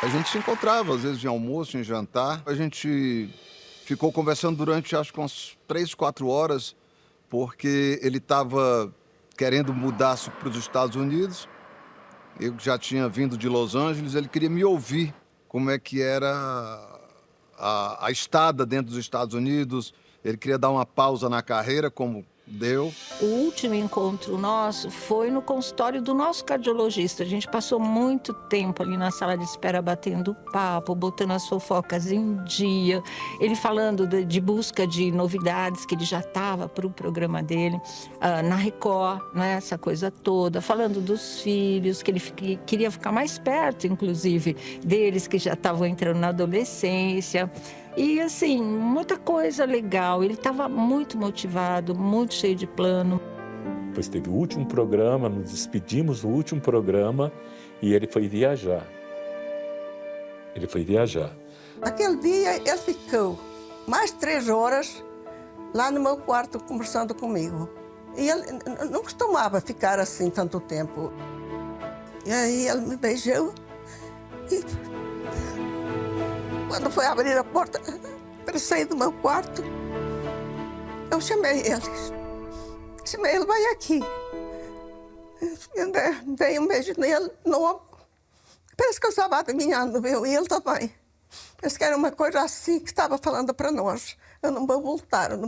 A gente se encontrava, às vezes, em almoço, em jantar. A gente ficou conversando durante, acho que umas 3, 4 horas, porque ele estava querendo mudar-se para os Estados Unidos. Eu já tinha vindo de Los Angeles, ele queria me ouvir como é que era a estada dentro dos Estados Unidos. Ele queria dar uma pausa na carreira, como deu. O último encontro nosso foi no consultório do nosso cardiologista. A gente passou muito tempo ali na sala de espera batendo papo, botando as fofocas em dia. Ele falando de busca de novidades, que ele já estava para o programa dele, na Record, né, essa coisa toda. Falando dos filhos, que ele queria ficar mais perto, inclusive, deles que já estavam entrando na adolescência. E, assim, muita coisa legal. Ele estava muito motivado, muito cheio de plano. Depois teve o último programa, nos despedimos do último programa e ele foi viajar. Naquele dia, ele ficou mais 3 horas lá no meu quarto conversando comigo. E ele não costumava ficar assim tanto tempo. E aí ele me beijou e... Quando foi abrir a porta para sair do meu quarto, eu chamei ele, vai aqui. Eu dei um beijo nele, parece que eu estava adivinhando, viu? E ele também. Parece que era uma coisa assim que estava falando para nós. Eu não vou voltar. O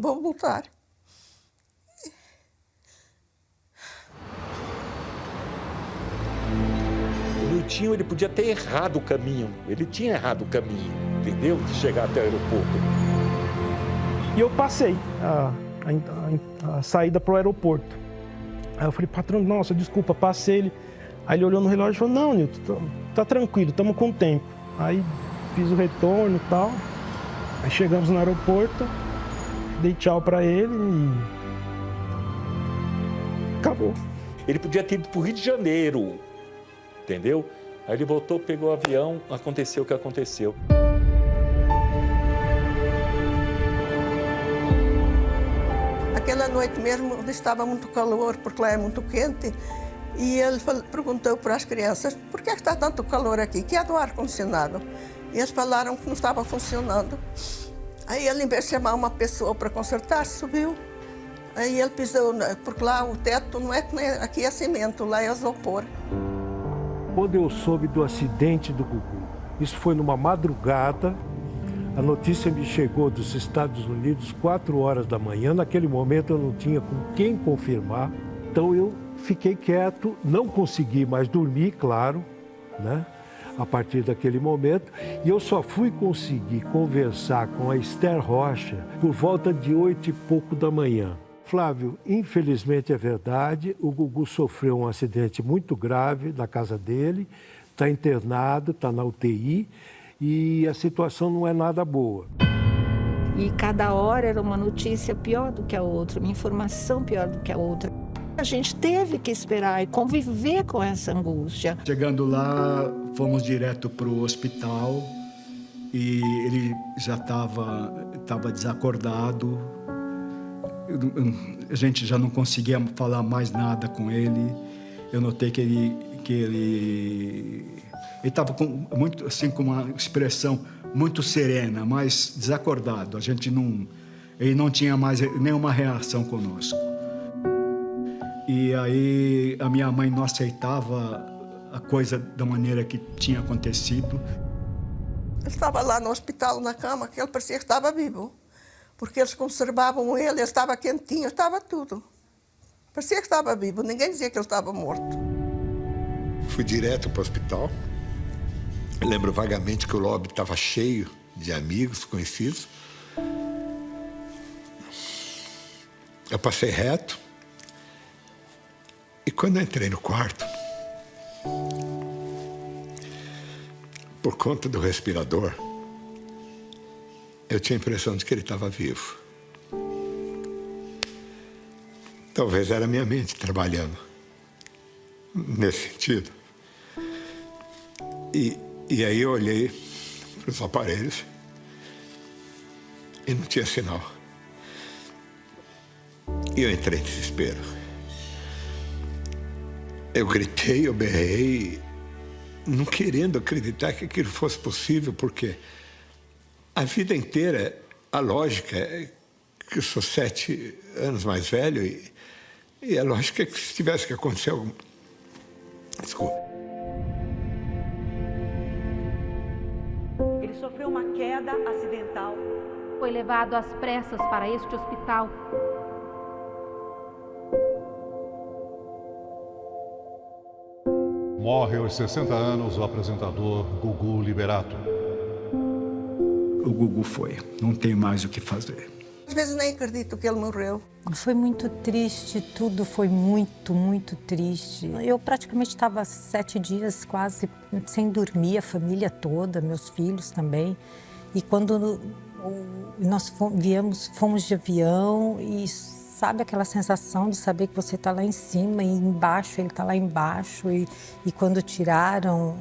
Niltinho, ele podia ter errado o caminho. Ele tinha errado o caminho, entendeu? De chegar até o aeroporto. E eu passei a saída para o aeroporto. Aí eu falei, patrão, nossa, desculpa, passei ele. Aí ele olhou no relógio e falou, não, Nilton, tá tranquilo, estamos com tempo. Aí fiz o retorno e tal. Aí chegamos no aeroporto, dei tchau para ele e... acabou. Ele podia ter ido para o Rio de Janeiro, entendeu? Aí ele voltou, pegou o avião, aconteceu o que aconteceu. Aquela noite mesmo estava muito calor, porque lá é muito quente. E ele perguntou para as crianças, por que está tanto calor aqui? Que é do ar-condicionado? E eles falaram que não estava funcionando. Aí ele, em vez de chamar uma pessoa para consertar, subiu. Aí ele pisou, porque lá o teto não é que nem aqui é cimento, lá é isopor. Quando eu soube do acidente do Gugu, isso foi numa madrugada, a notícia me chegou dos Estados Unidos 4 horas da manhã. Naquele momento eu não tinha com quem confirmar, então eu fiquei quieto, não consegui mais dormir, claro, né? A partir daquele momento, e eu só fui conseguir conversar com a Esther Rocha por volta de 8 e pouco da manhã. Flávio, infelizmente é verdade, o Gugu sofreu um acidente muito grave na casa dele, está internado, está na UTI e a situação não é nada boa. E cada hora era uma notícia pior do que a outra, uma informação pior do que a outra. A gente teve que esperar e conviver com essa angústia. Chegando lá, fomos direto para o hospital e ele já estava desacordado. A gente já não conseguia falar mais nada com ele. Eu notei que ele estava muito assim, com uma expressão muito serena, mas desacordado. Ele não tinha mais nenhuma reação conosco. E aí a minha mãe não aceitava a coisa da maneira que tinha acontecido. Ele estava lá no hospital, na cama, que ele parecia que estava vivo. Porque eles conservavam ele estava quentinho, estava tudo. Parecia que estava vivo, ninguém dizia que ele estava morto. Fui direto para o hospital. Eu lembro vagamente que o lobby estava cheio de amigos, conhecidos. Eu passei reto. E quando eu entrei no quarto, por conta do respirador, eu tinha a impressão de que ele estava vivo. Talvez era a minha mente trabalhando nesse sentido. E aí eu olhei para os aparelhos e não tinha sinal. E eu entrei em desespero. Eu gritei, eu berrei não querendo acreditar que aquilo fosse possível, porque a vida inteira, a lógica é que eu sou 7 anos mais velho e a lógica é que se tivesse que acontecer algum... Desculpa. Ele sofreu uma queda acidental. Foi levado às pressas para este hospital. Morre aos 60 anos o apresentador Gugu Liberato. O Gugu foi, não tem mais o que fazer. Às vezes nem acredito que ele morreu. Foi muito triste, tudo foi muito, muito triste. Eu praticamente estava 7 dias quase sem dormir, a família toda, meus filhos também. E quando nós fomos de avião e sabe aquela sensação de saber que você está lá em cima e embaixo, ele está lá embaixo. E quando tiraram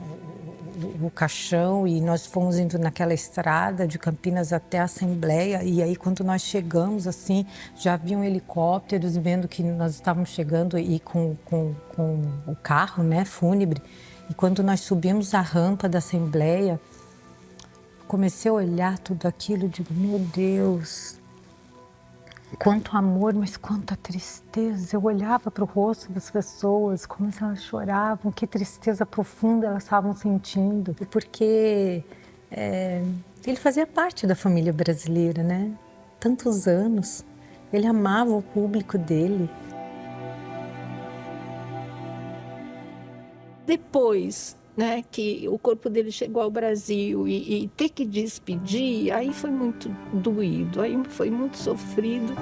o caixão e nós fomos indo naquela estrada de Campinas até a Assembleia, e aí quando nós chegamos, assim, já haviam helicópteros vendo que nós estávamos chegando e com o carro, né, fúnebre. E quando nós subimos a rampa da Assembleia, comecei a olhar tudo aquilo e digo, meu Deus, quanto amor, mas quanta tristeza. Eu olhava para o rosto das pessoas, como elas choravam, que tristeza profunda elas estavam sentindo. Porque ele fazia parte da família brasileira, né? Tantos anos. Ele amava o público dele. Depois, né, que o corpo dele chegou ao Brasil e ter que despedir, aí foi muito doído, aí foi muito sofrido.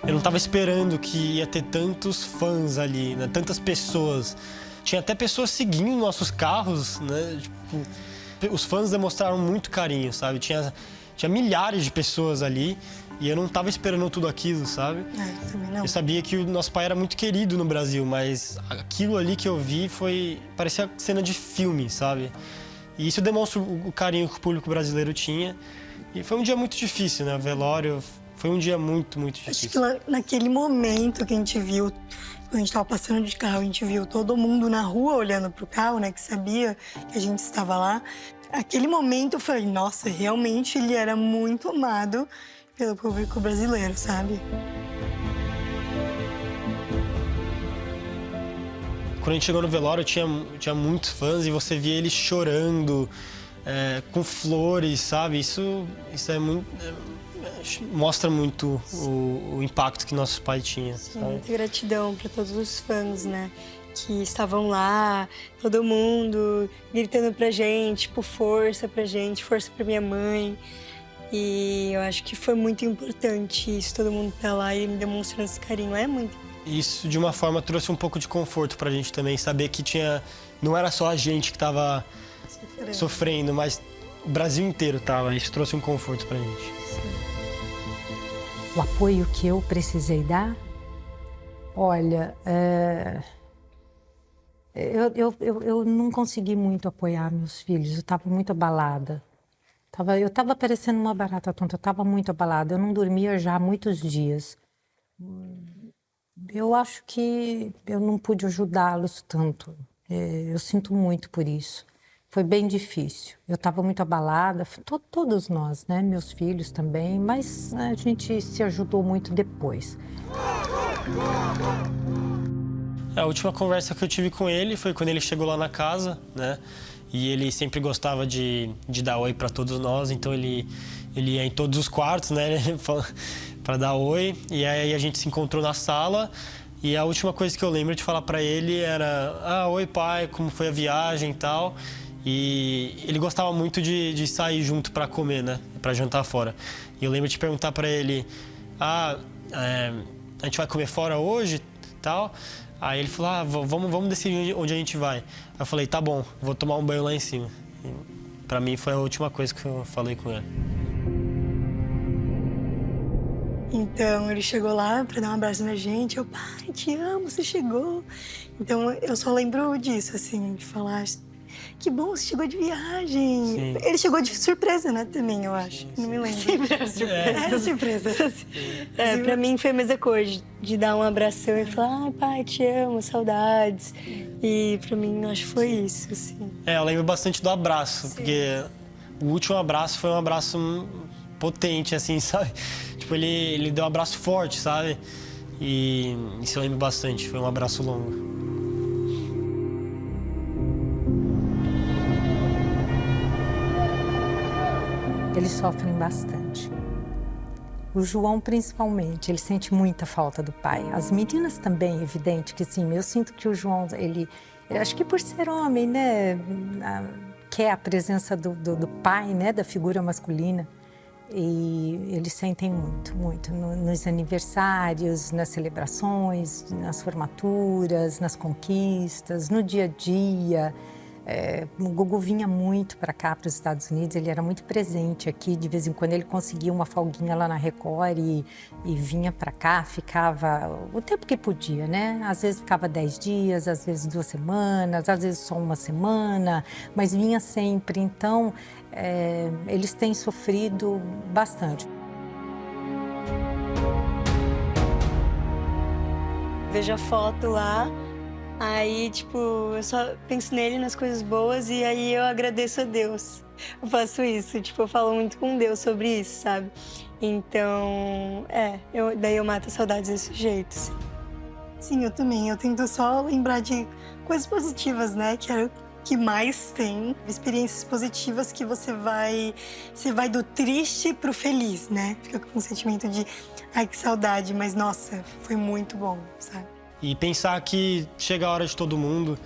Eu não estava esperando que ia ter tantos fãs ali, né, tantas pessoas. Tinha até pessoas seguindo nossos carros, né, tipo, os fãs demonstraram muito carinho, sabe? Tinha milhares de pessoas ali e eu não estava esperando tudo aquilo, sabe? Também não. Eu sabia que o nosso pai era muito querido no Brasil, mas aquilo ali que eu vi parecia cena de filme, sabe? E isso demonstra o carinho que o público brasileiro tinha. E foi um dia muito difícil, né? O velório foi um dia muito, muito difícil. Acho que naquele momento que a gente viu, quando a gente estava passando de carro, a gente viu todo mundo na rua olhando pro carro, né? Que sabia que a gente estava lá. Aquele momento eu falei, nossa, realmente ele era muito amado pelo público brasileiro, sabe? Quando a gente chegou no velório, tinha muitos fãs e você via eles chorando, com flores, sabe? Isso é muito... mostra muito o impacto que nosso pai tinha. Sim, muita gratidão para todos os fãs, né? Que estavam lá, todo mundo gritando pra gente, tipo, força pra gente, força pra minha mãe. E eu acho que foi muito importante isso, todo mundo tá lá e me demonstrando esse carinho, é muito. Isso, de uma forma, trouxe um pouco de conforto pra gente também, saber que não era só a gente que tava sofrendo, mas o Brasil inteiro tava. Isso trouxe um conforto pra gente. Sim. O apoio que eu precisei dar? Olha, eu não consegui muito apoiar meus filhos, eu estava muito abalada. Eu estava parecendo uma barata tonta, eu estava muito abalada, eu não dormia já há muitos dias. Eu acho que eu não pude ajudá-los tanto, eu sinto muito por isso. Foi bem difícil, eu estava muito abalada, todos nós, né, meus filhos também, mas a gente se ajudou muito depois. A última conversa que eu tive com ele foi quando ele chegou lá na casa, né? E ele sempre gostava de dar oi para todos nós, então ele ia em todos os quartos, né? Para dar oi. E aí a gente se encontrou na sala e a última coisa que eu lembro de falar para ele era: oi pai, como foi a viagem e tal. E ele gostava muito de sair junto para comer, né? Para jantar fora. E eu lembro de perguntar para ele: a gente vai comer fora hoje e tal? Aí ele falou: vamos decidir onde a gente vai. Eu falei: tá bom, vou tomar um banho lá em cima. E pra mim foi a última coisa que eu falei com ele. Então ele chegou lá pra dar um abraço na gente. Pai, te amo, você chegou. Então eu só lembro disso, assim, de falar que bom, você chegou de viagem. Sim. Ele chegou de surpresa, né, também, eu acho. Não me lembro. Sempre era surpresa. Era surpresa. Pra mim foi a mesma coisa, de dar um abração e falar, pai, te amo, saudades. E pra mim, acho que foi isso, assim. Eu lembro bastante do abraço, porque o último abraço foi um abraço potente, assim, sabe? Tipo, ele deu um abraço forte, sabe? E isso eu lembro bastante, foi um abraço longo. Eles sofrem bastante. O João, principalmente, ele sente muita falta do pai. As meninas também, evidente que sim. Eu sinto que o João, ele acho que por ser homem, né, quer a presença do pai, né, da figura masculina. E eles sentem muito, muito. Nos aniversários, nas celebrações, nas formaturas, nas conquistas, no dia a dia. O Gugu vinha muito para cá, para os Estados Unidos, ele era muito presente aqui. De vez em quando ele conseguia uma folguinha lá na Record e vinha para cá, ficava o tempo que podia, né? Às vezes ficava 10 dias, às vezes 2 semanas, às vezes só 1 semana, mas vinha sempre. Então, eles têm sofrido bastante. Vejo a foto lá. Aí, tipo, eu só penso nele, nas coisas boas, e aí eu agradeço a Deus. Eu faço isso, tipo, eu falo muito com Deus sobre isso, sabe? Então, daí eu mato a saudade desse jeito, assim. Sim, eu também. Eu tento só lembrar de coisas positivas, né? Que é o que mais tem. Experiências positivas que você vai do triste pro feliz, né? Fica com um sentimento de, ai, que saudade, mas nossa, foi muito bom, sabe? E pensar que chega a hora de todo mundo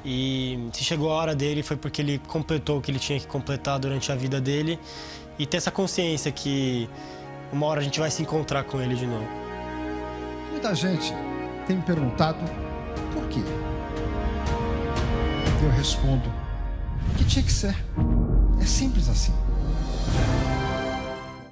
e se chegou a hora dele foi porque ele completou o que ele tinha que completar durante a vida dele e ter essa consciência que uma hora a gente vai se encontrar com ele de novo. Muita gente tem me perguntado por quê. Eu respondo que tinha que ser. É simples assim.